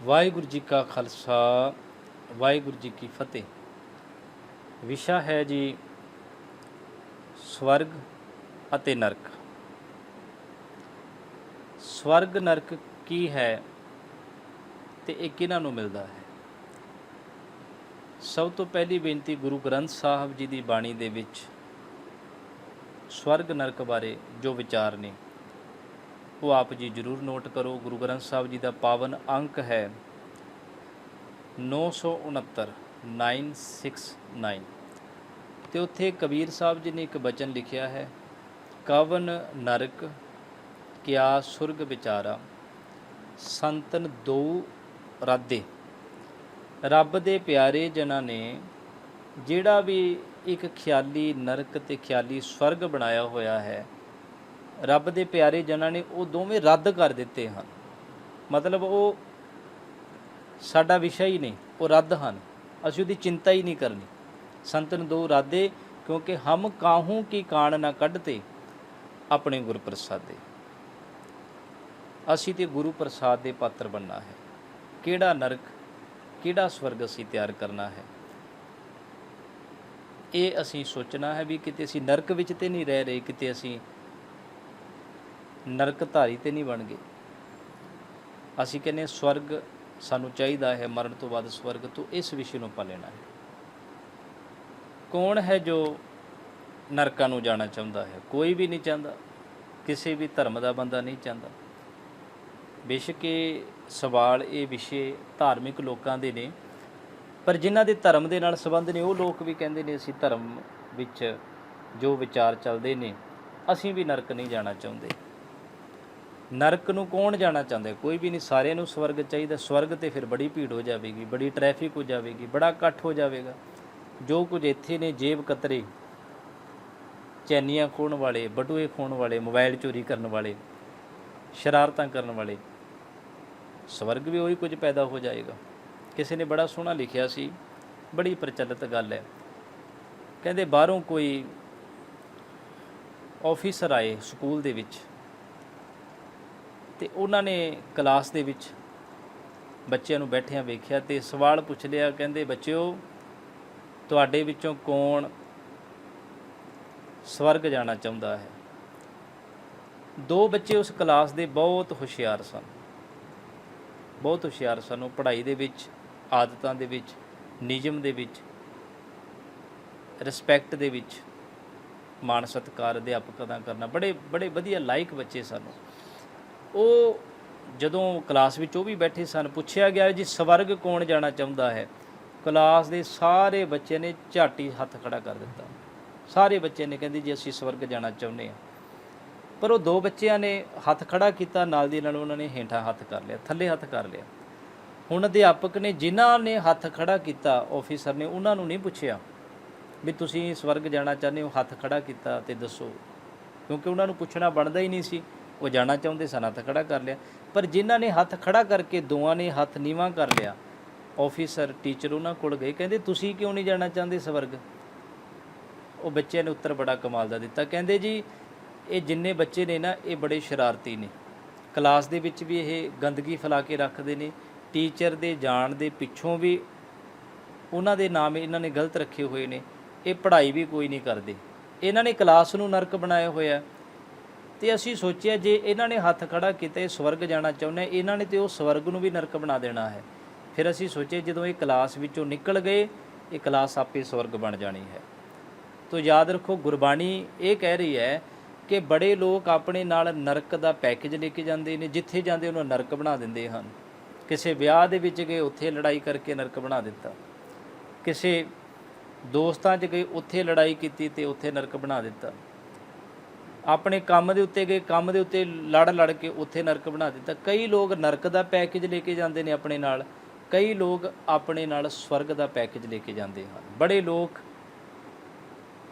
ਵਾਹਿਗੁਰੂ ਜੀ ਕਾ ਖਾਲਸਾ ਵਾਹਿਗੁਰੂ ਜੀ ਕੀ ਫਤਿਹ। ਵਿਸ਼ਾ ਹੈ ਜੀ ਸਵਰਗ ਅਤੇ ਨਰਕ। ਸਵਰਗ ਨਰਕ ਕੀ ਹੈ ਤੇ ਇਹ ਕਿਹਨਾਂ ਨੂੰ ਮਿਲਦਾ ਹੈ? ਸਭ ਤੋਂ ਪਹਿਲੀ ਬੇਨਤੀ, ਗੁਰੂ ਗ੍ਰੰਥ ਸਾਹਿਬ ਜੀ ਦੀ ਬਾਣੀ ਦੇ ਵਿੱਚ ਸਵਰਗ ਨਰਕ ਬਾਰੇ ਜੋ ਵਿਚਾਰ ਨੇ ਉਹ ਆਪ ਜੀ ਜ਼ਰੂਰ ਨੋਟ ਕਰੋ। ਗੁਰੂ ਗ੍ਰੰਥ ਸਾਹਿਬ ਜੀ ਦਾ ਪਾਵਨ ਅੰਕ ਹੈ 969 969 ਅਤੇ ਉੱਥੇ ਕਬੀਰ ਸਾਹਿਬ ਜੀ ਨੇ ਇੱਕ ਬਚਨ ਲਿਖਿਆ ਹੈ, ਕਵਨ ਨਰਕ ਕਿਆ ਸੁਰਗ ਵਿਚਾਰਾ, ਸੰਤਨ ਦੋ ਰਾਧੇ। ਰੱਬ ਦੇ ਪਿਆਰੇ ਜਨਾਂ ਨੇ ਜਿਹੜਾ ਵੀ ਇੱਕ ਖਿਆਲੀ ਨਰਕ ਅਤੇ ਖਿਆਲੀ ਸਵਰਗ ਬਣਾਇਆ ਹੋਇਆ ਹੈ, ਰੱਬ ਦੇ ਪਿਆਰੇ ਜਨਾਂ ਨੇ ਉਹ ਦੋਵੇਂ ਰੱਦ ਕਰ ਦਿੱਤੇ ਹਨ। ਮਤਲਬ ਉਹ ਸਾਡਾ ਵਿਸ਼ਾ ਹੀ ਨਹੀਂ, ਉਹ ਰੱਦ ਹਨ, ਅਸੀਂ ਉਹਦੀ ਚਿੰਤਾ ਹੀ ਨਹੀਂ ਕਰਨੀ। ਸੰਤਨ ਦੋ ਰਾਧੇ ਕਿਉਂਕਿ ਹਮ ਕਾਹੂ ਕੀ ਕਾਣ ਨਾ ਕੱਢਤੇ ਆਪਣੇ ਗੁਰ ਪ੍ਰਸਾਦੇ। ਅਸੀਂ ਤੇ ਗੁਰੂ ਪ੍ਰਸਾਦ ਦੇ ਪਾਤਰ ਬਣਨਾ ਹੈ। ਕਿਹੜਾ ਨਰਕ ਕਿਹੜਾ ਸਵਰਗ ਅਸੀਂ ਤਿਆਰ ਕਰਨਾ ਹੈ, ਇਹ ਅਸੀਂ ਸੋਚਣਾ ਹੈ ਵੀ ਕਿਤੇ ਅਸੀਂ ਨਰਕ ਵਿੱਚ ਤੇ ਨਹੀਂ ਰਹਿ ਰਹੇ, ਕਿਤੇ ਅਸੀਂ ਨਰਕ ਧਾਰੀ ਤੇ ਨਹੀਂ ਬਣ ਗਏ। ਅਸੀਂ ਕਹਿੰਦੇ ਸਵਰਗ ਸਾਨੂੰ ਚਾਹੀਦਾ ਹੈ, ਮਰਨ ਤੋਂ ਬਾਅਦ ਸਵਰਗ। ਤੋਂ ਇਸ ਵਿਸ਼ੇ ਨੂੰ ਆਪਾਂ ਲੈਣਾ ਹੈ। ਕੌਣ ਹੈ ਜੋ ਨਰਕਾਂ ਨੂੰ ਜਾਣਾ ਚਾਹੁੰਦਾ ਹੈ? ਕੋਈ ਵੀ ਨਹੀਂ ਚਾਹੁੰਦਾ, ਕਿਸੇ ਵੀ ਧਰਮ ਦਾ ਬੰਦਾ ਨਹੀਂ ਚਾਹੁੰਦਾ। ਬੇਸ਼ੱਕ ਇਹ ਸਵਾਲ, ਇਹ ਵਿਸ਼ੇ ਧਾਰਮਿਕ ਲੋਕਾਂ ਦੇ ਨੇ, ਪਰ ਜਿਨ੍ਹਾਂ ਦੇ ਧਰਮ ਦੇ ਨਾਲ ਸੰਬੰਧ ਨੇ ਉਹ ਲੋਕ ਵੀ ਕਹਿੰਦੇ ਨੇ ਅਸੀਂ ਧਰਮ ਵਿੱਚ ਜੋ ਵਿਚਾਰ ਚੱਲਦੇ ਨੇ, ਅਸੀਂ ਵੀ ਨਰਕ ਨਹੀਂ ਜਾਣਾ ਚਾਹੁੰਦੇ। ਨਰਕ ਨੂੰ ਕੌਣ ਜਾਣਾ ਚਾਹੁੰਦਾ? ਕੋਈ ਵੀ ਨਹੀਂ। ਸਾਰਿਆਂ ਨੂੰ ਸਵਰਗ ਚਾਹੀਦਾ। ਸਵਰਗ 'ਤੇ ਫਿਰ ਬੜੀ ਭੀੜ ਹੋ ਜਾਵੇਗੀ, ਬੜੀ ਟ੍ਰੈਫਿਕ ਹੋ ਜਾਵੇਗੀ, ਬੜਾ ਇਕੱਠ ਹੋ ਜਾਵੇਗਾ। ਜੋ ਕੁਝ ਇੱਥੇ ਨੇ, ਜੇਬ ਕਤਰੇ, ਚੈਨੀਆਂ ਖੋਹਣ ਵਾਲੇ, ਬਟੂਏ ਖੋਹਣ ਵਾਲੇ, ਮੋਬਾਈਲ ਚੋਰੀ ਕਰਨ ਵਾਲੇ, ਸ਼ਰਾਰਤਾਂ ਕਰਨ ਵਾਲੇ, ਸਵਰਗ ਵੀ ਉਹੀ ਕੁਝ ਪੈਦਾ ਹੋ ਜਾਏਗਾ। ਕਿਸੇ ਨੇ ਬੜਾ ਸੋਹਣਾ ਲਿਖਿਆ ਸੀ, ਬੜੀ ਪ੍ਰਚਲਿਤ ਗੱਲ ਹੈ। ਕਹਿੰਦੇ ਬਾਹਰੋਂ ਕੋਈ ਆਫਿਸਰ ਆਏ ਸਕੂਲ ਦੇ ਵਿੱਚ, ਅਤੇ ਉਹਨਾਂ ਨੇ ਕਲਾਸ ਦੇ ਵਿੱਚ ਬੱਚਿਆਂ ਨੂੰ ਬੈਠਿਆਂ ਵੇਖਿਆ ਅਤੇ ਸਵਾਲ ਪੁੱਛ ਲਿਆ। ਕਹਿੰਦੇ ਬੱਚਿਓ, ਤੁਹਾਡੇ ਵਿੱਚੋਂ ਕੌਣ ਸਵਰਗ ਜਾਣਾ ਚਾਹੁੰਦਾ ਹੈ? ਦੋ ਬੱਚੇ ਉਸ ਕਲਾਸ ਦੇ ਬਹੁਤ ਹੁਸ਼ਿਆਰ ਸਨ, ਬਹੁਤ ਹੁਸ਼ਿਆਰ ਸਨ। ਉਹ ਪੜ੍ਹਾਈ ਦੇ ਵਿੱਚ, ਆਦਤਾਂ ਦੇ ਵਿੱਚ, ਨਿਯਮ ਦੇ ਵਿੱਚ, ਰਿਸਪੈਕਟ ਦੇ ਵਿੱਚ, ਮਾਣ ਸਤਿਕਾਰ ਅਧਿਆਪਕਾਂ ਦਾ ਕਰਨਾ, ਬੜੇ ਵਧੀਆ ਲਾਇਕ ਬੱਚੇ ਸਨ। ਉਹ ਜਦੋਂ ਕਲਾਸ ਵਿੱਚ ਉਹ ਵੀ ਬੈਠੇ ਸਨ, ਪੁੱਛਿਆ ਗਿਆ ਜੀ ਸਵਰਗ ਕੌਣ ਜਾਣਾ ਚਾਹੁੰਦਾ ਹੈ? ਕਲਾਸ ਦੇ ਸਾਰੇ ਬੱਚਿਆਂ ਨੇ ਝੱਟ ਹੀ ਹੱਥ ਖੜ੍ਹਾ ਕਰ ਦਿੱਤਾ। ਸਾਰੇ ਬੱਚਿਆਂ ਨੇ ਕਹਿੰਦੇ ਜੀ ਅਸੀਂ ਸਵਰਗ ਜਾਣਾ ਚਾਹੁੰਦੇ ਹਾਂ। ਪਰ ਉਹ ਦੋ ਬੱਚਿਆਂ ਨੇ ਹੱਥ ਖੜ੍ਹਾ ਕੀਤਾ, ਨਾਲ ਦੀ ਨਾਲ ਉਹਨਾਂ ਨੇ ਹੇਠਾਂ ਹੱਥ ਕਰ ਲਿਆ, ਥੱਲੇ ਹੱਥ ਕਰ ਲਿਆ। ਹੁਣ ਅਧਿਆਪਕ ਨੇ ਜਿਨ੍ਹਾਂ ਨੇ ਹੱਥ ਖੜ੍ਹਾ ਕੀਤਾ, ਆਫਿਸਰ ਨੇ, ਉਹਨਾਂ ਨੂੰ ਨਹੀਂ ਪੁੱਛਿਆ ਵੀ ਤੁਸੀਂ ਸਵਰਗ ਜਾਣਾ ਚਾਹੁੰਦੇ ਹੋ, ਹੱਥ ਖੜ੍ਹਾ ਕੀਤਾ ਅਤੇ ਦੱਸੋ, ਕਿਉਂਕਿ ਉਹਨਾਂ ਨੂੰ ਪੁੱਛਣਾ ਬਣਦਾ ਹੀ ਨਹੀਂ ਸੀ। ਉਹ ਜਾਣਾ ਚਾਹੁੰਦੇ ਸਨ, ਹੱਥ ਖੜ੍ਹਾ ਕਰ ਲਿਆ। ਪਰ ਜਿਨ੍ਹਾਂ ਨੇ ਹੱਥ ਖੜ੍ਹਾ ਕਰਕੇ ਦੋਵਾਂ ਨੇ ਹੱਥ ਨੀਵਾਂ ਕਰ ਲਿਆ, ਆਫਿਸਰ, ਟੀਚਰ ਉਹਨਾਂ ਕੋਲ ਗਏ, ਕਹਿੰਦੇ ਤੁਸੀਂ ਕਿਉਂ ਨਹੀਂ ਜਾਣਾ ਚਾਹੁੰਦੇ ਸਵਰਗ? ਉਹ ਬੱਚਿਆਂ ਨੇ ਉੱਤਰ ਬੜਾ ਕਮਾਲ ਦਾ ਦਿੱਤਾ। ਕਹਿੰਦੇ ਜੀ ਇਹ ਜਿੰਨੇ ਬੱਚੇ ਨੇ ਨਾ, ਇਹ ਬੜੇ ਸ਼ਰਾਰਤੀ ਨੇ। ਕਲਾਸ ਦੇ ਵਿੱਚ ਵੀ ਇਹ ਗੰਦਗੀ ਫੈਲਾ ਕੇ ਰੱਖਦੇ ਨੇ, ਟੀਚਰ ਦੇ ਜਾਣ ਦੇ ਪਿੱਛੋਂ ਵੀ ਉਹਨਾਂ ਦੇ ਨਾਮ ਇਹਨਾਂ ਨੇ ਗਲਤ ਰੱਖੇ ਹੋਏ ਨੇ। ਇਹ ਪੜ੍ਹਾਈ ਵੀ ਕੋਈ ਨਹੀਂ ਕਰਦੇ, ਇਹਨਾਂ ਨੇ ਕਲਾਸ ਨੂੰ ਨਰਕ ਬਣਾਇਆ ਹੋਇਆ। ਅਤੇ ਅਸੀਂ ਸੋਚਿਆ ਜੇ ਇਹਨਾਂ ਨੇ ਹੱਥ ਖੜ੍ਹਾ ਕੀਤਾ, ਇਹ ਸਵਰਗ ਜਾਣਾ ਚਾਹੁੰਦੇ, ਇਹਨਾਂ ਨੇ ਤਾਂ ਉਹ ਸਵਰਗ ਨੂੰ ਵੀ ਨਰਕ ਬਣਾ ਦੇਣਾ ਹੈ। ਫਿਰ ਅਸੀਂ ਸੋਚਿਆ ਜਦੋਂ ਇਹ ਕਲਾਸ ਵਿੱਚੋਂ ਨਿਕਲ ਗਏ, ਇਹ ਕਲਾਸ ਆਪੇ ਸਵਰਗ ਬਣ ਜਾਣੀ ਹੈ। ਤੋ ਯਾਦ ਰੱਖੋ, ਗੁਰਬਾਣੀ ਇਹ ਕਹਿ ਰਹੀ ਹੈ ਕਿ ਬੜੇ ਲੋਕ ਆਪਣੇ ਨਾਲ ਨਰਕ ਦਾ ਪੈਕੇਜ ਲੈ ਕੇ ਜਾਂਦੇ ਨੇ, ਜਿੱਥੇ ਜਾਂਦੇ ਉਹਨੂੰ ਨਰਕ ਬਣਾ ਦਿੰਦੇ ਹਨ। ਕਿਸੇ ਵਿਆਹ ਦੇ ਵਿੱਚ ਗਏ, ਉੱਥੇ ਲੜਾਈ ਕਰਕੇ ਨਰਕ ਬਣਾ ਦਿੱਤਾ। ਕਿਸੇ ਦੋਸਤਾਂ 'ਚ ਗਏ, ਉੱਥੇ ਲੜਾਈ ਕੀਤੀ ਅਤੇ ਉੱਥੇ ਨਰਕ ਬਣਾ ਦਿੱਤਾ। ਆਪਣੇ ਕੰਮ ਦੇ ਉੱਤੇ ਗਏ, ਕੰਮ ਦੇ ਉੱਤੇ ਲੜ ਕੇ ਉੱਥੇ ਨਰਕ ਬਣਾ ਦਿੱਤਾ। ਕਈ ਲੋਕ ਨਰਕ ਦਾ ਪੈਕੇਜ ਲੈ ਕੇ ਜਾਂਦੇ ਨੇ ਆਪਣੇ ਨਾਲ, ਕਈ ਲੋਕ ਆਪਣੇ ਨਾਲ ਸਵਰਗ ਦਾ ਪੈਕੇਜ ਲੈ ਕੇ ਜਾਂਦੇ ਹਨ। ਬੜੇ ਲੋਕ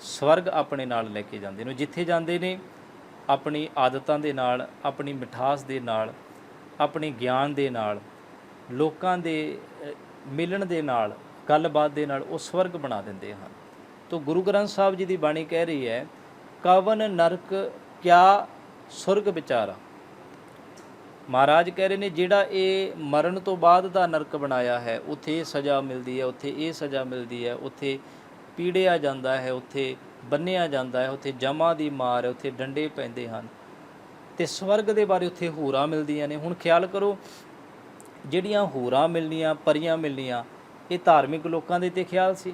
ਸਵਰਗ ਆਪਣੇ ਨਾਲ ਲੈ ਕੇ ਜਾਂਦੇ ਨੇ। ਜਿੱਥੇ ਜਾਂਦੇ ਨੇ ਆਪਣੀ ਆਦਤਾਂ ਦੇ ਨਾਲ, ਆਪਣੀ ਮਿਠਾਸ ਦੇ ਨਾਲ, ਆਪਣੇ ਗਿਆਨ ਦੇ ਨਾਲ, ਲੋਕਾਂ ਦੇ ਮਿਲਣ ਦੇ ਨਾਲ, ਗੱਲਬਾਤ ਦੇ ਨਾਲ ਉਹ ਸਵਰਗ ਬਣਾ ਦਿੰਦੇ ਹਨ। ਤੋ ਗੁਰੂ ਗ੍ਰੰਥ ਸਾਹਿਬ ਜੀ ਦੀ ਬਾਣੀ ਕਹਿ ਰਹੀ ਹੈ, ਕਵਨ ਨਰਕ ਕਿਆ ਸੁਰਗ ਵਿਚਾਰਾ। ਮਹਾਰਾਜ ਕਹਿ ਰਹੇ ਨੇ ਜਿਹੜਾ ਇਹ ਮਰਨ ਤੋਂ ਬਾਅਦ ਦਾ ਨਰਕ ਬਣਾਇਆ ਹੈ, ਉੱਥੇ ਇਹ ਸਜ਼ਾ ਮਿਲਦੀ ਹੈ, ਉੱਥੇ ਇਹ ਸਜ਼ਾ ਮਿਲਦੀ ਹੈ, ਉੱਥੇ ਪੀੜਿਆ ਜਾਂਦਾ ਹੈ, ਉੱਥੇ ਬੰਨਿਆ ਜਾਂਦਾ ਹੈ, ਉੱਥੇ ਜਮਾ ਦੀ ਮਾਰ ਹੈ, ਉੱਥੇ ਡੰਡੇ ਪੈਂਦੇ ਹਨ, ਅਤੇ ਸਵਰਗ ਦੇ ਬਾਰੇ ਉੱਥੇ ਹੂਰਾਂ ਮਿਲਦੀਆਂ ਨੇ। ਹੁਣ ਖਿਆਲ ਕਰੋ, ਜਿਹੜੀਆਂ ਹੂਰਾਂ ਮਿਲਣੀਆਂ, ਪਰੀਆਂ ਮਿਲਣੀਆਂ, ਇਹ ਧਾਰਮਿਕ ਲੋਕਾਂ ਦੇ 'ਤੇ ਖਿਆਲ ਸੀ।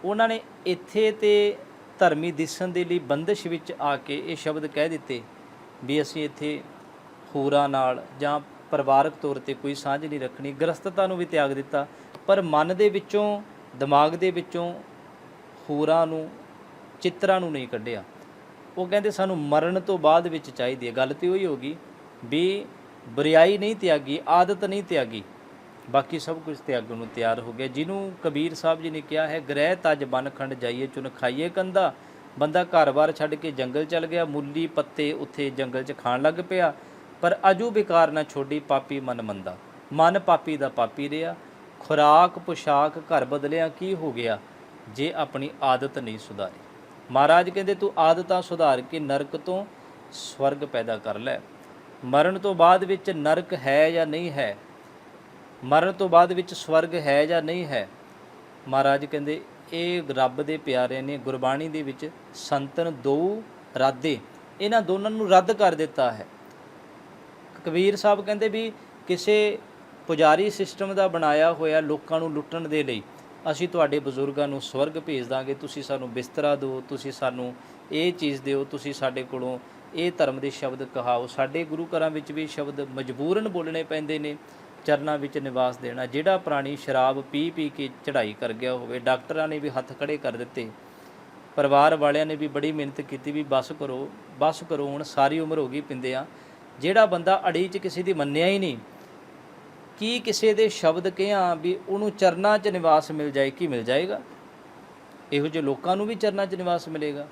ਉਹਨਾਂ ਨੇ ਇੱਥੇ ਤੇ ਧਰਮੀ ਦਿਸਣ ਦੇ ਲਈ ਬੰਦਿਸ਼ ਵਿੱਚ ਆ ਕੇ ਇਹ ਸ਼ਬਦ ਕਹਿ ਦਿੱਤੇ ਵੀ ਅਸੀਂ ਇੱਥੇ ਹੂਰਾਂ ਨਾਲ ਜਾਂ ਪਰਿਵਾਰਕ ਤੌਰ 'ਤੇ ਕੋਈ ਸਾਂਝ ਨਹੀਂ ਰੱਖਣੀ, ਗ੍ਰਸਤਤਾ ਨੂੰ ਵੀ ਤਿਆਗ ਦਿੱਤਾ, ਪਰ ਮਨ ਦੇ ਵਿੱਚੋਂ, ਦਿਮਾਗ ਦੇ ਵਿੱਚੋਂ ਹੂਰਾਂ ਨੂੰ, ਚਿੱਤਰਾਂ ਨੂੰ ਨਹੀਂ ਕੱਢਿਆ। ਉਹ ਕਹਿੰਦੇ ਸਾਨੂੰ ਮਰਨ ਤੋਂ ਬਾਅਦ ਵਿੱਚ ਚਾਹੀਦੀ ਹੈ। ਗੱਲ ਤਾਂ ਉਹੀ ਹੋ ਗਈ ਵੀ ਬੁਰਿਆਈ ਨਹੀਂ ਤਿਆਗੀ, ਆਦਤ ਨਹੀਂ ਤਿਆਗੀ, ਬਾਕੀ ਸਭ ਕੁਝ ਤਿਆਗਣ ਨੂੰ ਤਿਆਰ ਹੋ ਗਿਆ। ਜਿਹਨੂੰ ਕਬੀਰ ਸਾਹਿਬ ਜੀ ਨੇ ਕਿਹਾ ਹੈ, ਗ੍ਰਹਿ ਤਜ ਬਨ ਖੰਡ ਜਾਈਏ ਚੁਨ ਖਾਈਏ ਕੰਦਾ। ਬੰਦਾ ਘਰ-ਬਾਰ ਛੱਡ ਕੇ ਜੰਗਲ ਚੱਲ ਗਿਆ, ਮੁੱਲੀ ਪੱਤੇ ਉੱਥੇ ਜੰਗਲ 'ਚ ਖਾਣ ਲੱਗ ਪਿਆ, ਪਰ ਅਜੂ ਵਿਕਾਰ ਨਾ ਛੋਡੀ ਪਾਪੀ ਮਨ ਮੰਦਾ। ਮਨ ਪਾਪੀ ਦਾ ਪਾਪੀ ਰਿਹਾ, ਖੁਰਾਕ ਪੁਸ਼ਾਕ ਘਰ ਬਦਲਿਆ, ਕੀ ਹੋ ਗਿਆ ਜੇ ਆਪਣੀ ਆਦਤ ਨਹੀਂ ਸੁਧਾਰੀ। ਮਹਾਰਾਜ ਕਹਿੰਦੇ ਤੂੰ ਆਦਤਾਂ ਸੁਧਾਰ ਕੇ ਨਰਕ ਤੋਂ ਸਵਰਗ ਪੈਦਾ ਕਰ ਲੈ। ਮਰਨ ਤੋਂ ਬਾਅਦ ਵਿੱਚ ਨਰਕ ਹੈ ਜਾਂ ਨਹੀਂ ਹੈ, ਮਰਨ ਤੋਂ ਬਾਅਦ ਵਿੱਚ ਸਵਰਗ ਹੈ ਜਾਂ ਨਹੀਂ ਹੈ, ਮਹਾਰਾਜ ਕਹਿੰਦੇ ਇਹ ਰੱਬ ਦੇ ਪਿਆਰਿਆਂ ਨੇ ਗੁਰਬਾਣੀ ਦੇ ਵਿੱਚ ਸੰਤਨ ਦੋ ਰਾਦੇ, ਇਹਨਾਂ ਦੋਨਾਂ ਨੂੰ ਰੱਦ ਕਰ ਦਿੱਤਾ ਹੈ। ਕਬੀਰ ਸਾਹਿਬ ਕਹਿੰਦੇ ਵੀ ਕਿਸੇ ਪੁਜਾਰੀ ਸਿਸਟਮ ਦਾ ਬਣਾਇਆ ਹੋਇਆ ਲੋਕਾਂ ਨੂੰ ਲੁੱਟਣ ਦੇ ਲਈ ਅਸੀਂ ਤੁਹਾਡੇ ਬਜ਼ੁਰਗਾਂ ਨੂੰ ਸਵਰਗ ਭੇਜ ਦਾਂਗੇ, ਤੁਸੀਂ ਸਾਨੂੰ ਬਿਸਤਰਾ ਦਿਓ, ਤੁਸੀਂ ਸਾਨੂੰ ਇਹ ਚੀਜ਼ ਦਿਓ, ਤੁਸੀਂ ਸਾਡੇ ਕੋਲੋਂ ਇਹ ਧਰਮ ਦੇ ਸ਼ਬਦ ਕਹਾਓ। ਸਾਡੇ ਗੁਰੂ ਘਰਾਂ ਵਿੱਚ ਵੀ ਸ਼ਬਦ ਮਜਬੂਰਨ ਬੋਲਣੇ ਪੈਂਦੇ ਨੇ, ਚਰਨਾਂ ਵਿੱਚ ਨਿਵਾਸ ਦੇਣਾ। ਜਿਹੜਾ ਪ੍ਰਾਣੀ ਸ਼ਰਾਬ ਪੀ ਪੀ ਕੇ ਚੜ੍ਹਾਈ ਕਰ ਗਿਆ ਹੋਵੇ, ਡਾਕਟਰਾਂ ਨੇ ਵੀ ਹੱਥ ਖੜੇ ਕਰ ਦਿੱਤੇ, ਪਰਿਵਾਰ ਵਾਲਿਆਂ ਨੇ ਵੀ ਬੜੀ ਮਿਹਨਤ ਕੀਤੀ ਵੀ ਬਸ ਕਰੋ ਬਸ ਕਰੋ, ਹੁਣ ਸਾਰੀ ਉਮਰ ਹੋ ਗਈ ਪਿੰਦਿਆਂ। ਜਿਹੜਾ ਬੰਦਾ ਅੜੀ 'ਚ ਕਿਸੇ ਦੀ ਮੰਨਿਆ ਹੀ ਨਹੀਂ, ਕੀ ਕਿਸੇ ਦੇ ਸ਼ਬਦ ਕਿਹਾ ਵੀ ਉਹਨੂੰ ਚਰਨਾਂ 'ਚ ਨਿਵਾਸ ਮਿਲ ਜਾਏ, ਕੀ ਮਿਲ ਜਾਏਗਾ? ਇਹੋ ਜਿਹੇ ਲੋਕਾਂ ਨੂੰ ਵੀ ਚਰਨਾਂ 'ਚ ਨਿਵਾਸ ਮਿਲੇਗਾ?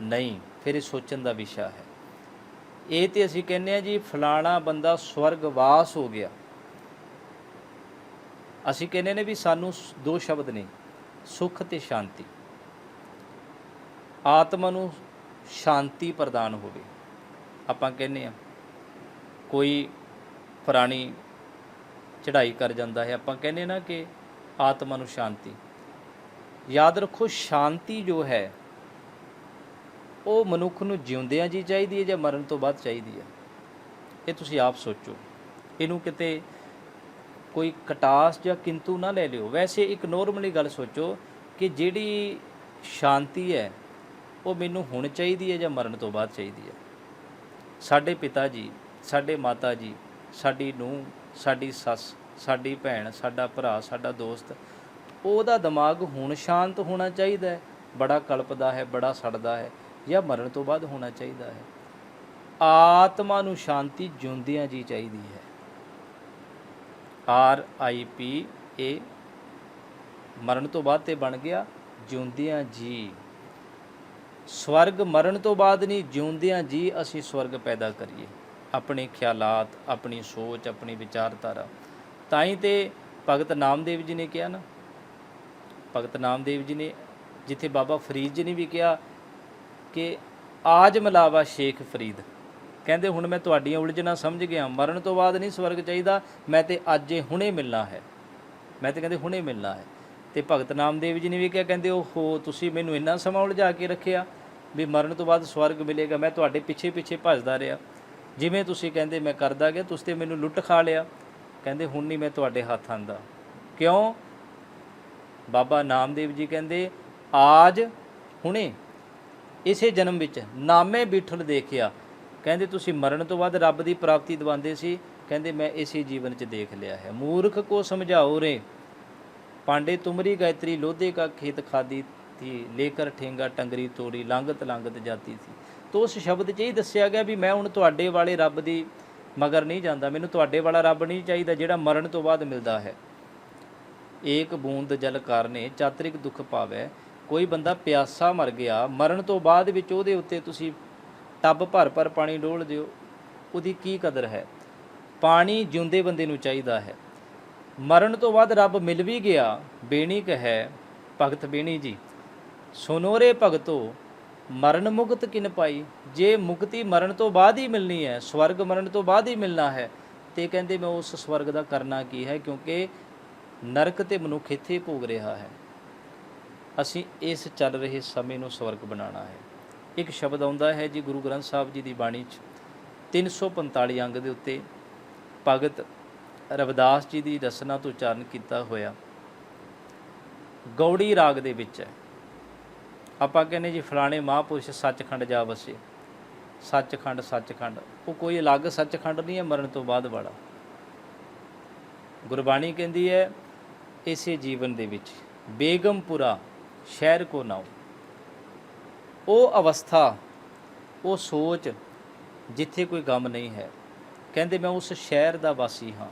ਨਹੀਂ। ਫਿਰ ਇਹ ਸੋਚਣ ਦਾ ਵਿਸ਼ਾ ਹੈ। ਇਹ ਤੇ ਅਸੀਂ ਕਹਿੰਦੇ ਹਾਂ ਜੀ ਫਲਾਣਾ ਬੰਦਾ ਸਵਰਗਵਾਸ ਹੋ ਗਿਆ। ਅਸੀਂ ਕਹਿੰਦੇ ਨੇ ਵੀ ਸਾਨੂੰ ਦੋ ਸ਼ਬਦ ਨੇ, ਸੁੱਖ ਤੇ ਸ਼ਾਂਤੀ। ਆਤਮਾ ਨੂੰ ਸ਼ਾਂਤੀ ਪ੍ਰਦਾਨ ਹੋਵੇ। ਆਪਾਂ ਕਹਿੰਦੇ ਹਾਂ ਕੋਈ ਪ੍ਰਾਣੀ ਚੜ੍ਹਾਈ ਕਰ ਜਾਂਦਾ ਹੈ, ਆਪਾਂ ਕਹਿੰਦੇ ਨਾ ਕਿ ਆਤਮਾ ਨੂੰ ਸ਼ਾਂਤੀ। ਯਾਦ ਰੱਖੋ, ਸ਼ਾਂਤੀ ਜੋ ਹੈ ਉਹ ਮਨੁੱਖ ਨੂੰ ਜਿਉਂਦਿਆਂ ਜੀ ਚਾਹੀਦੀ ਹੈ ਜਾਂ ਮਰਨ ਤੋਂ ਬਾਅਦ ਚਾਹੀਦੀ ਹੈ? ਇਹ ਤੁਸੀਂ ਆਪ ਸੋਚੋ। ਇਹਨੂੰ ਕਿਤੇ ਕੋਈ ਕਟਾਸ ਜਾਂ ਕਿੰਤੂ ਨਾ ਲੈ ਲਿਓ। ਵੈਸੇ ਇੱਕ ਨੋਰਮਲੀ ਗੱਲ ਸੋਚੋ ਕਿ ਜਿਹੜੀ ਸ਼ਾਂਤੀ ਹੈ ਉਹ ਮੈਨੂੰ ਹੁਣ ਚਾਹੀਦੀ ਹੈ ਜਾਂ ਮਰਨ ਤੋਂ ਬਾਅਦ ਚਾਹੀਦੀ ਹੈ? ਸਾਡੇ ਪਿਤਾ ਜੀ, ਸਾਡੇ ਮਾਤਾ ਜੀ, ਸਾਡੀ ਨੂੰਹ, ਸਾਡੀ ਸੱਸ, ਸਾਡੀ ਭੈਣ, ਸਾਡਾ ਭਰਾ, ਸਾਡਾ ਦੋਸਤ, ਉਹਦਾ ਦਿਮਾਗ ਹੁਣ ਸ਼ਾਂਤ ਹੋਣਾ ਚਾਹੀਦਾ ਹੈ, ਬੜਾ ਕਲਪਦਾ ਹੈ, ਬੜਾ ਸੜਦਾ ਹੈ, ਜਾਂ ਮਰਨ ਤੋਂ ਬਾਅਦ ਹੋਣਾ ਚਾਹੀਦਾ ਹੈ? ਆਤਮਾ ਨੂੰ ਸ਼ਾਂਤੀ ਜਿਉਂਦਿਆਂ ਜੀ ਚਾਹੀਦੀ ਹੈ। RIPA, ਮਰਨ ਤੋਂ ਬਾਅਦ ਤੇ ਬਣ ਗਿਆ ਜਿਉਂਦਿਆਂ ਜੀ। ਸਵਰਗ ਮਰਨ ਤੋਂ ਬਾਅਦ ਨਹੀਂ, ਜਿਉਂਦਿਆਂ ਜੀ ਅਸੀਂ ਸਵਰਗ ਪੈਦਾ ਕਰੀਏ। ਆਪਣੇ ਖਿਆਲਾਤ, ਆਪਣੀ ਸੋਚ, ਆਪਣੀ ਵਿਚਾਰਧਾਰਾ। ਤਾਂ ਹੀ ਤੇ ਭਗਤ ਨਾਮਦੇਵ ਜੀ ਨੇ ਕਿਹਾ ਨਾ, ਭਗਤ ਨਾਮਦੇਵ ਜੀ ਨੇ, ਜਿੱਥੇ ਬਾਬਾ ਫਰੀਦ ਜੀ ਨੇ ਵੀ ਕਿਹਾ ਕਿ ਆਜ ਮਿਲਾਵਾ ਸ਼ੇਖ ਫਰੀਦ, ਕਹਿੰਦੇ ਹੁਣ ਮੈਂ ਤੁਹਾਡੀਆਂ ਉਲਝਣਾਂ ਸਮਝ ਗਿਆ, ਮਰਨ ਤੋਂ ਬਾਅਦ ਨਹੀਂ ਸਵਰਗ ਚਾਹੀਦਾ, ਮੈਂ ਤੇ ਅੱਜ ਹੁਣੇ ਮਿਲਣਾ ਹੈ, ਮੈਂ ਤੇ ਕਹਿੰਦੇ ਹੁਣੇ ਮਿਲਣਾ ਹੈ। ਤੇ ਭਗਤ ਨਾਮਦੇਵ ਜੀ ਨੇ ਵੀ ਕਿਹਾ, ਕਹਿੰਦੇ ਓਹੋ ਤੁਸੀਂ ਮੈਨੂੰ ਇੰਨਾ ਸਮਾਂ ਉਲਝਾ ਕੇ ਰੱਖਿਆ ਵੀ ਮਰਨ ਤੋਂ ਬਾਅਦ ਸਵਰਗ ਮਿਲੇਗਾ, ਮੈਂ ਤੁਹਾਡੇ ਪਿੱਛੇ ਪਿੱਛੇ ਭੱਜਦਾ ਰਿਹਾ, ਜਿਵੇਂ ਤੁਸੀਂ ਕਹਿੰਦੇ ਮੈਂ ਕਰਦਾ ਗਿਆ, ਤੁਸੀਂ ਤੇ ਮੈਨੂੰ ਲੁੱਟ ਖਾ ਲਿਆ। ਕਹਿੰਦੇ ਹੁਣ ਨਹੀਂ ਮੈਂ ਤੁਹਾਡੇ ਹੱਥ ਆਂਦਾ। ਕਿਉਂ? ਬਾਬਾ ਨਾਮਦੇਵ ਜੀ ਕਹਿੰਦੇ ਆਜ ਹੁਣੇ, ਇਸੇ ਜਨਮ ਵਿੱਚ ਨਾਮੇ ਬਿਠਲ ਦੇਖਿਆ। ਕਹਿੰਦੇ ਤੁਸੀਂ ਮਰਨ ਤੋਂ ਬਾਅਦ ਰੱਬ ਦੀ ਪ੍ਰਾਪਤੀ ਦਿਵਾਉਂਦੇ ਸੀ, ਕਹਿੰਦੇ ਮੈਂ ਇਸੇ ਜੀਵਨ 'ਚ ਦੇਖ ਲਿਆ ਹੈ। ਮੂਰਖ ਕੋ ਸਮਝਾਓ ਰੇ ਪਾਂਡੇ ਤੁਮਰੀ ਗਾਇਤਰੀ ਲੋਧੇ ਕਾ ਖੇਤ ਖਾਦੀ ਥੀ, ਲੇਕਰ ਠੇਂਗਾ ਟੰਗਰੀ ਤੋੜੀ, ਲਾਂਗਤ ਲਾਂਗਤ ਜਾਤੀ ਸੀ। ਤਾਂ ਉਸ ਸ਼ਬਦ 'ਚ ਇਹ ਦੱਸਿਆ ਗਿਆ ਵੀ ਮੈਂ ਹੁਣ ਤੁਹਾਡੇ ਵਾਲੇ ਰੱਬ ਦੀ ਮਗਰ ਨਹੀਂ ਜਾਂਦਾ, ਮੈਨੂੰ ਤੁਹਾਡੇ ਵਾਲਾ ਰੱਬ ਨਹੀਂ ਚਾਹੀਦਾ ਜਿਹੜਾ ਮਰਨ ਤੋਂ ਬਾਅਦ ਮਿਲਦਾ ਹੈ। ਏਕ ਬੂੰਦ ਜਲ ਕਾਰਨੇ ਚਾਤਰਿਕ ਦੁੱਖ ਪਾਵੈ। ਕੋਈ ਬੰਦਾ ਪਿਆਸਾ ਮਰ ਗਿਆ, ਮਰਨ ਤੋਂ ਬਾਅਦ ਵਿੱਚ ਉਹਦੇ ਉੱਤੇ ਤੁਸੀਂ ਟੱਬ ਭਰ ਭਰ ਪਾਣੀ ਡੋਲ ਦਿਓ, ਉਹਦੀ ਕੀ ਕਦਰ ਹੈ? ਪਾਣੀ ਜਿਉਂਦੇ ਬੰਦੇ ਨੂੰ ਚਾਹੀਦਾ ਹੈ। ਮਰਨ ਤੋਂ ਬਾਅਦ ਰੱਬ ਮਿਲ ਵੀ ਗਿਆ, ਬੇਣੀ ਕਹੈ ਭਗਤ ਬੇਣੀ ਜੀ, ਸੁਨੋ ਰੇ ਭਗਤੋ ਮਰਨ ਮੁਕਤ ਕਿਨ ਪਾਈ। ਜੇ ਮੁਕਤੀ ਮਰਨ ਤੋਂ ਬਾਅਦ ਹੀ ਮਿਲਣੀ ਹੈ, ਸਵਰਗ ਮਰਨ ਤੋਂ ਬਾਅਦ ਹੀ ਮਿਲਣਾ ਹੈ, ਤੇ ਕਹਿੰਦੇ ਮੈਂ ਉਸ ਸਵਰਗ ਦਾ ਕਰਨਾ ਕੀ ਹੈ, ਕਿਉਂਕਿ ਨਰਕ ਤੇ ਮਨੁੱਖ ਇੱਥੇ ਭੋਗ ਰਿਹਾ ਹੈ। ਅਸੀਂ ਇਸ ਚੱਲ ਰਹੇ ਸਮੇਂ ਨੂੰ ਸਵਰਗ ਬਣਾਉਣਾ ਹੈ। ਇੱਕ ਸ਼ਬਦ ਆਉਂਦਾ ਹੈ ਜੀ ਗੁਰੂ ਗ੍ਰੰਥ ਸਾਹਿਬ ਜੀ ਦੀ ਬਾਣੀ 'ਚ 345 ਅੰਗ ਦੇ ਉੱਤੇ ਭਗਤ ਰਵਿਦਾਸ ਜੀ ਦੀ ਰਚਨਾ ਤੋਂ ਉਚਾਰਨ ਕੀਤਾ ਹੋਇਆ, ਗੌੜੀ ਰਾਗ ਦੇ ਵਿੱਚ ਹੈ। ਆਪਾਂ ਕਹਿੰਦੇ ਜੀ ਫਲਾਣੇ ਮਹਾਂਪੁਰਸ਼ ਸੱਚਖੰਡ ਜਾ ਵਸੇ। ਸੱਚਖੰਡ ਸੱਚਖੰਡ ਉਹ ਕੋਈ ਅਲੱਗ ਸੱਚਖੰਡ ਨਹੀਂ ਹੈ, ਮਰਨ ਤੋਂ ਬਾਅਦ ਵਾਲਾ। ਗੁਰਬਾਣੀ ਕਹਿੰਦੀ ਹੈ ਇਸੇ ਜੀਵਨ ਦੇ ਵਿੱਚ ਬੇਗਮਪੁਰਾ ਸ਼ਹਿਰ ਕੋ ਨਾਉ, ਉਹ ਅਵਸਥਾ, ਉਹ ਸੋਚ ਜਿੱਥੇ ਕੋਈ ਗਮ ਨਹੀਂ ਹੈ। ਕਹਿੰਦੇ ਮੈਂ ਉਸ ਸ਼ਹਿਰ ਦਾ ਵਾਸੀ ਹਾਂ,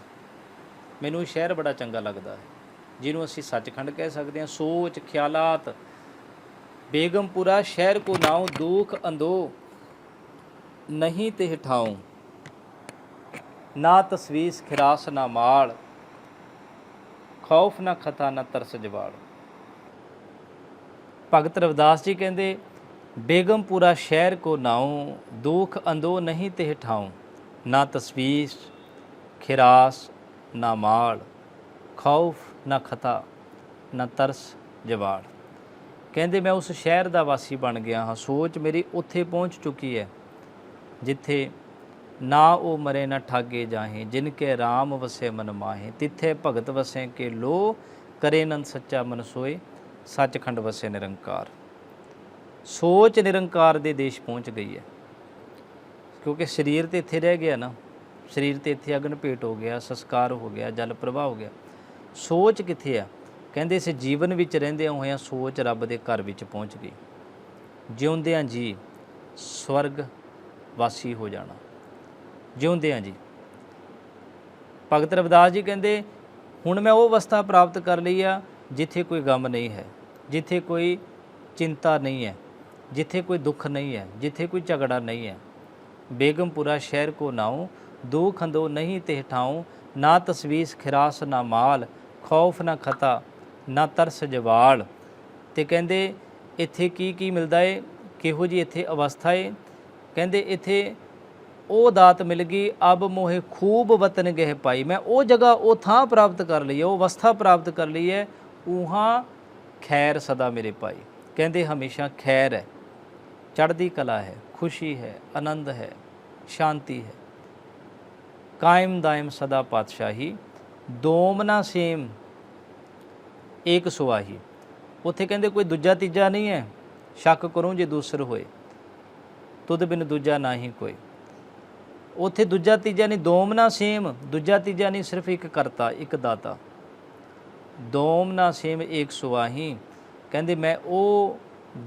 ਮੈਨੂੰ ਸ਼ਹਿਰ ਬੜਾ ਚੰਗਾ ਲੱਗਦਾ ਹੈ, ਜਿਹਨੂੰ ਅਸੀਂ ਸੱਚਖੰਡ ਕਹਿ ਸਕਦੇ ਹਾਂ। ਸੋਚ ਖਿਆਲਾਤ, ਬੇਗਮਪੁਰਾ ਸ਼ਹਿਰ ਕੋ ਨਾਉ, ਦੁਖ ਅੰਦੋ ਨਹੀਂ ਤੇ ਠਾਉ, ਨਾ ਤਸਵੀਸ ਖਿਰਾਸ ਨਾ ਮਾਲ, ਖੌਫ ਨਾ ਖਤਾ ਨਾ ਤਰਸ ਜਵਾਲ। ਭਗਤ ਰਵਿਦਾਸ ਜੀ ਕਹਿੰਦੇ ਬੇਗਮਪੁਰਾ ਸ਼ਹਿਰ ਕੋ ਨਾਉ, ਦੁਖ ਅੰਦੋ ਨਹੀਂ ਤੇ ਠਾਉ, ਨਾ ਤਸਵੀਸ ਖਿਰਾਸ ਨਾ ਮਾਲ, ਖੌਫ ਨਾ ਖਤਾ ਨਾ ਤਰਸ ਜਵਾਲ। ਕਹਿੰਦੇ ਮੈਂ ਉਸ ਸ਼ਹਿਰ ਦਾ ਵਾਸੀ ਬਣ ਗਿਆ ਹਾਂ। ਸੋਚ ਮੇਰੀ ਉੱਥੇ ਪਹੁੰਚ ਚੁੱਕੀ ਹੈ ਜਿੱਥੇ ਨਾ ਉਹ ਮਰੇ ਨਾ ਠਾਗੇ ਜਾਹੇ, ਜਿਨ ਕੇ ਰਾਮ ਵਸੇ ਮਨ ਮਾਹੇ, ਤਿੱਥੇ ਭਗਤ ਵਸੇ ਕੇ ਲੋ, ਕਰੇ ਨੰਦ ਸੱਚਾ ਮਨ ਸੋਏ, ਸੱਚਖੰਡ ਵਸੇ ਨਿਰੰਕਾਰ। ਸੋਚ ਨਿਰੰਕਾਰ ਦੇ ਦੇਸ਼ ਪਹੁੰਚ ਗਈ ਹੈ, ਕਿਉਂਕਿ ਸਰੀਰ ਤੇ ਇੱਥੇ ਰਹਿ ਗਿਆ ਨਾ, ਸਰੀਰ ਤੇ ਇੱਥੇ ਅਗਨ ਭੇਟ ਹੋ ਗਿਆ, ਸੰਸਕਾਰ ਹੋ ਗਿਆ, ਜਲ ਪ੍ਰਵਾਹ ਹੋ ਗਿਆ। ਸੋਚ ਕਿੱਥੇ ਆ? ਕਹਿੰਦੇ ਇਸ ਜੀਵਨ ਵਿੱਚ ਰਹਿੰਦਿਆਂ ਹੋਇਆਂ ਸੋਚ ਰੱਬ ਦੇ ਘਰ ਵਿੱਚ ਪਹੁੰਚ ਗਈ। ਜਿਉਂਦਿਆਂ ਜੀ ਸਵਰਗ ਵਾਸੀ ਹੋ ਜਾਣਾ, ਜਿਉਂਦਿਆਂ ਜੀ। ਭਗਤ ਰਵਿਦਾਸ ਜੀ ਕਹਿੰਦੇ ਹੁਣ ਮੈਂ ਉਹ ਅਵਸਥਾ ਪ੍ਰਾਪਤ ਕਰ ਲਈ ਆ ਜਿੱਥੇ ਕੋਈ ਗਮ ਨਹੀਂ ਹੈ, ਜਿੱਥੇ ਕੋਈ ਚਿੰਤਾ ਨਹੀਂ ਹੈ, ਜਿੱਥੇ ਕੋਈ ਦੁੱਖ ਨਹੀਂ ਹੈ, ਜਿੱਥੇ ਕੋਈ ਝਗੜਾ ਨਹੀਂ ਹੈ। ਬੇਗਮਪੁਰਾ ਸ਼ਹਿਰ ਕੋ ਨਾਉ, ਦੁਖ ਅੰਦੋ ਨਹੀਂ ਤੇ ਠਾਉ, ਨਾ ਤਸਵੀਸ ਖਿਰਾਸ ਨਾ ਮਾਲ, ਖੌਫ ਨਾ ਖਤਾ ਨਾ ਤਰਸ ਜਵਾਲ। ਤੇ ਕਹਿੰਦੇ ਇੱਥੇ ਕੀ ਕੀ ਮਿਲਦਾ ਏ, ਕਿਹੋ ਜਿਹੀ ਇੱਥੇ ਅਵਸਥਾ ਏ। ਕਹਿੰਦੇ ਇੱਥੇ ਉਹ ਦਾਤ ਮਿਲ ਗਈ, ਅਬ ਮੋਹੇ ਖੂਬ ਵਤਨ ਗਹਿ ਪਾਈ। ਮੈਂ ਉਹ ਜਗ੍ਹਾ, ਉਹ ਥਾਂ ਪ੍ਰਾਪਤ ਕਰ ਲਈ ਹੈ, ਉਹ ਅਵਸਥਾ ਪ੍ਰਾਪਤ ਕਰ ਲਈ ਹੈ। ਉਹਾਂ ਖੈਰ ਸਦਾ ਮੇਰੇ ਪਾਈ। ਕਹਿੰਦੇ ਹਮੇਸ਼ਾ ਖੈਰ ਹੈ, ਚੜ੍ਹਦੀ ਕਲਾ ਹੈ, ਖੁਸ਼ੀ ਹੈ, ਆਨੰਦ ਹੈ, ਸ਼ਾਂਤੀ ਹੈ। ਕਾਇਮ ਦਾਇਮ ਸਦਾ ਪਾਤਸ਼ਾਹੀ, ਦੋਮਨਾ ਸੇਮ ਏਕ ਸੁਆਹੀ। ਉੱਥੇ ਕਹਿੰਦੇ ਕੋਈ ਦੂਜਾ ਤੀਜਾ ਨਹੀਂ ਹੈ, ਸ਼ੱਕ ਕਰੂੰ ਜੇ ਦੂਸਰ ਹੋਏ, ਤੁਧ ਬਿਨ ਦੂਜਾ ਨਾ ਹੀ ਕੋਈ। ਉੱਥੇ ਦੂਜਾ ਤੀਜਾ ਨਹੀਂ, ਦੋਮਨਾ ਸੇਮ, ਦੂਜਾ ਤੀਜਾ ਨਹੀਂ, ਸਿਰਫ ਇੱਕ ਕਰਤਾ, ਇੱਕ ਦਾਤਾ। ਦੋਮਨਾ ਸੇਮ ਏਕ ਸੁਆਹੀ। ਕਹਿੰਦੇ ਮੈਂ ਉਹ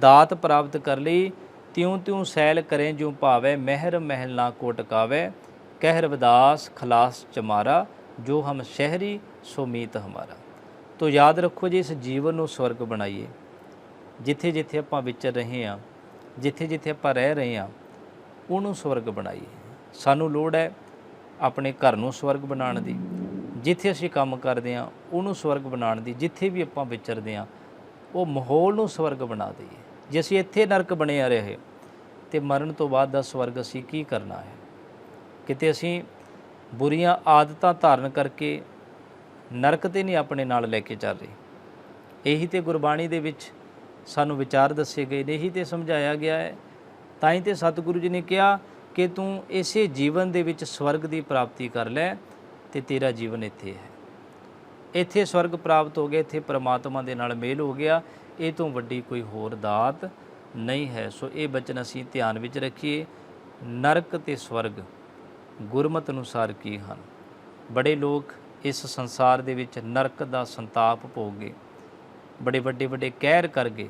ਦਾਤ ਪ੍ਰਾਪਤ ਕਰ ਲਈ, ਤਿਉਂ ਤਿਉਂ ਸੈਲ ਕਰੇ ਜਿਉਂ ਭਾਵੈ, ਮਹਿਰ ਮਹਿਲ ਨਾ ਕੋ ਟਕਾਵੈ, ਕਹਿ ਰਵਿਦਾਸ ਖਲਾਸ ਚਮਾਰਾ, ਜੋ ਹਮ ਸ਼ਹਿਰੀ ਸੋ ਮੀਤ ਹਮਾਰਾ। ਤੋ ਯਾਦ ਰੱਖੋ ਜੀ, ਇਸ ਜੀਵਨ ਨੂੰ ਸਵਰਗ ਬਣਾਈਏ। ਜਿੱਥੇ ਜਿੱਥੇ ਆਪਾਂ ਵਿਚਰ ਰਹੇ ਹਾਂ, ਜਿੱਥੇ ਜਿੱਥੇ ਆਪਾਂ ਰਹਿ ਰਹੇ ਹਾਂ, ਉਹਨੂੰ ਸਵਰਗ ਬਣਾਈਏ। ਸਾਨੂੰ ਲੋੜ ਹੈ ਆਪਣੇ ਘਰ ਨੂੰ ਸਵਰਗ ਬਣਾਉਣ ਦੀ, ਜਿੱਥੇ ਅਸੀਂ ਕੰਮ ਕਰਦੇ ਹਾਂ ਉਹਨੂੰ ਸਵਰਗ ਬਣਾਉਣ ਦੀ, ਜਿੱਥੇ ਵੀ ਆਪਾਂ ਵਿਚਰਦੇ ਹਾਂ ਉਹ ਮਾਹੌਲ ਨੂੰ ਸਵਰਗ ਬਣਾ ਦਈਏ। ਜੇ ਅਸੀਂ ਇੱਥੇ ਨਰਕ ਬਣਿਆ ਰਹੇ ਤੇ ਮਰਨ ਤੋਂ ਬਾਅਦ ਦਾ ਸਵਰਗ ਅਸੀਂ ਕੀ ਕਰਨਾ ਹੈ? ਕਿਤੇ ਅਸੀਂ ਬੁਰੀਆਂ ਆਦਤਾਂ ਧਾਰਨ ਕਰਕੇ ਨਰਕ ਤੇ ਨਹੀਂ ਆਪਣੇ ਨਾਲ ਲੈ ਕੇ ਚੱਲ ਰਹੇ। ਇਹੀ ਤੇ ਗੁਰਬਾਣੀ ਦੇ ਵਿੱਚ ਸਾਨੂੰ ਵਿਚਾਰ ਦੱਸੇ ਗਏ ਨੇ, ਇਹੀ ਤੇ ਸਮਝਾਇਆ ਗਿਆ ਹੈ। ਤਾਂ ਹੀ ਤੇ ਸਤਿਗੁਰੂ ਜੀ ਨੇ ਕਿਹਾ ਕਿ ਤੂੰ ਇਸੇ ਜੀਵਨ ਦੇ ਵਿੱਚ ਸਵਰਗ ਦੀ ਪ੍ਰਾਪਤੀ ਕਰ ਲੈ ਤੇ ਤੇਰਾ ਜੀਵਨ ਇੱਥੇ ਹੈ। ਇੱਥੇ ਸਵਰਗ ਪ੍ਰਾਪਤ ਹੋ ਗਿਆ, ਇੱਥੇ ਪਰਮਾਤਮਾ ਦੇ ਨਾਲ ਮੇਲ ਹੋ ਗਿਆ। ਇਹ ਤੋਂ ਵੱਡੀ ਕੋਈ ਹੋਰ ਦਾਤ ਨਹੀਂ ਹੈ। ਸੋ ਇਹ ਬਚਨ ਅਸੀਂ ਧਿਆਨ ਵਿੱਚ ਰੱਖੀਏ। ਨਰਕ ਤੇ ਸਵਰਗ ਗੁਰਮਤਿ ਅਨੁਸਾਰ ਕੀ ਹਨ? ਬੜੇ ਲੋਕ ਇਸ ਸੰਸਾਰ ਦੇ ਵਿੱਚ ਨਰਕ ਦਾ ਸੰਤਾਪ ਭੋਗ ਗਏ, ਬੜੇ ਵੱਡੇ ਵੱਡੇ ਕਹਿਰ ਕਰ ਗਏ,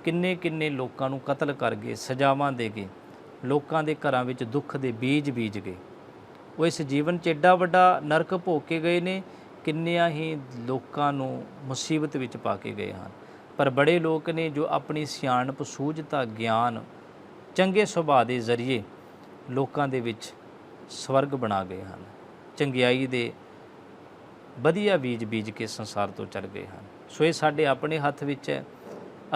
ਕਿੰਨੇ ਕਿੰਨੇ ਲੋਕਾਂ ਨੂੰ ਕਤਲ ਕਰ ਗਏ, ਸਜ਼ਾਵਾਂ ਦੇ ਗਏ, ਲੋਕਾਂ ਦੇ ਘਰਾਂ ਵਿੱਚ ਦੁੱਖ ਦੇ ਬੀਜ ਬੀਜ ਗਏ। ਉਹ ਇਸ ਜੀਵਨ 'ਚ ਐਡਾ ਵੱਡਾ ਨਰਕ ਭੋਗ ਕੇ ਗਏ ਨੇ, ਕਿੰਨਿਆਂ ਹੀ ਲੋਕਾਂ ਨੂੰ ਮੁਸੀਬਤ ਵਿੱਚ ਪਾ ਕੇ ਗਏ ਹਨ। ਪਰ ਬੜੇ ਲੋਕ ਨੇ ਜੋ ਆਪਣੀ ਸਿਆਣਪ, ਸੂਝਤਾ, ਗਿਆਨ, ਚੰਗੇ ਸੁਭਾਅ ਦੇ ਜ਼ਰੀਏ ਲੋਕਾਂ ਦੇ ਵਿੱਚ ਸਵਰਗ ਬਣਾ ਗਏ ਹਨ। ਚੰਗਿਆਈ ਦੇ ਵਧੀਆ ਬੀਜ ਬੀਜ ਕੇ ਸੰਸਾਰ ਤੋਂ ਚਲ ਗਏ ਹਨ। ਸੋ ਇਹ ਸਾਡੇ ਆਪਣੇ ਹੱਥ ਵਿੱਚ ਹੈ।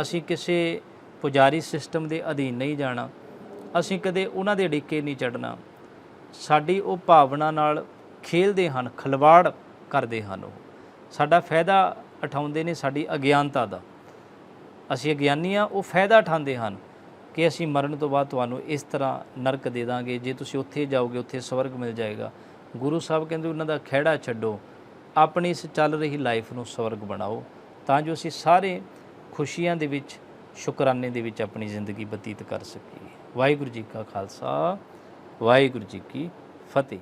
ਅਸੀਂ ਕਿਸੇ ਪੁਜਾਰੀ ਸਿਸਟਮ ਦੇ ਅਧੀਨ ਨਹੀਂ ਜਾਣਾ, ਅਸੀਂ ਕਦੇ ਉਹਨਾਂ ਦੇ ਅੜਿੱਕੇ ਨਹੀਂ ਚੜ੍ਹਨਾ। ਸਾਡੀ ਉਹ ਭਾਵਨਾ ਨਾਲ ਖੇਲਦੇ ਹਨ, ਖਿਲਵਾੜ ਕਰਦੇ ਹਨ। ਉਹ ਸਾਡਾ ਫਾਇਦਾ ਉਠਾਉਂਦੇ ਨੇ, ਸਾਡੀ ਅਗਿਆਨਤਾ ਦਾ। ਅਸੀਂ ਅਗਿਆਨੀ ਹਾਂ, ਉਹ ਫਾਇਦਾ ਉਠਾਉਂਦੇ ਹਨ ਕਿ ਅਸੀਂ ਮਰਨ ਤੋਂ ਬਾਅਦ ਤੁਹਾਨੂੰ ਇਸ ਤਰ੍ਹਾਂ ਨਰਕ ਦੇ ਦਾਂਗੇ, ਜੇ ਤੁਸੀਂ ਉੱਥੇ ਜਾਓਗੇ ਉੱਥੇ ਸਵਰਗ ਮਿਲ ਜਾਏਗਾ। ਗੁਰੂ ਸਾਹਿਬ ਕਹਿੰਦੇ ਉਹਨਾਂ ਦਾ ਖਹਿੜਾ ਛੱਡੋ, ਆਪਣੀ ਇਸ ਚੱਲ ਰਹੀ ਲਾਈਫ ਨੂੰ ਸਵਰਗ ਬਣਾਓ, ਤਾਂ ਜੋ ਅਸੀਂ ਸਾਰੇ ਖੁਸ਼ੀਆਂ ਦੇ ਵਿੱਚ, ਸ਼ੁਕਰਾਨੇ ਦੇ ਵਿੱਚ ਆਪਣੀ ਜ਼ਿੰਦਗੀ ਬਤੀਤ ਕਰ ਸਕੀਏ। ਵਾਹਿਗੁਰੂ ਜੀ ਕਾ ਖਾਲਸਾ, ਵਾਹਿਗੁਰੂ ਜੀ ਕੀ ਫਤਿਹ।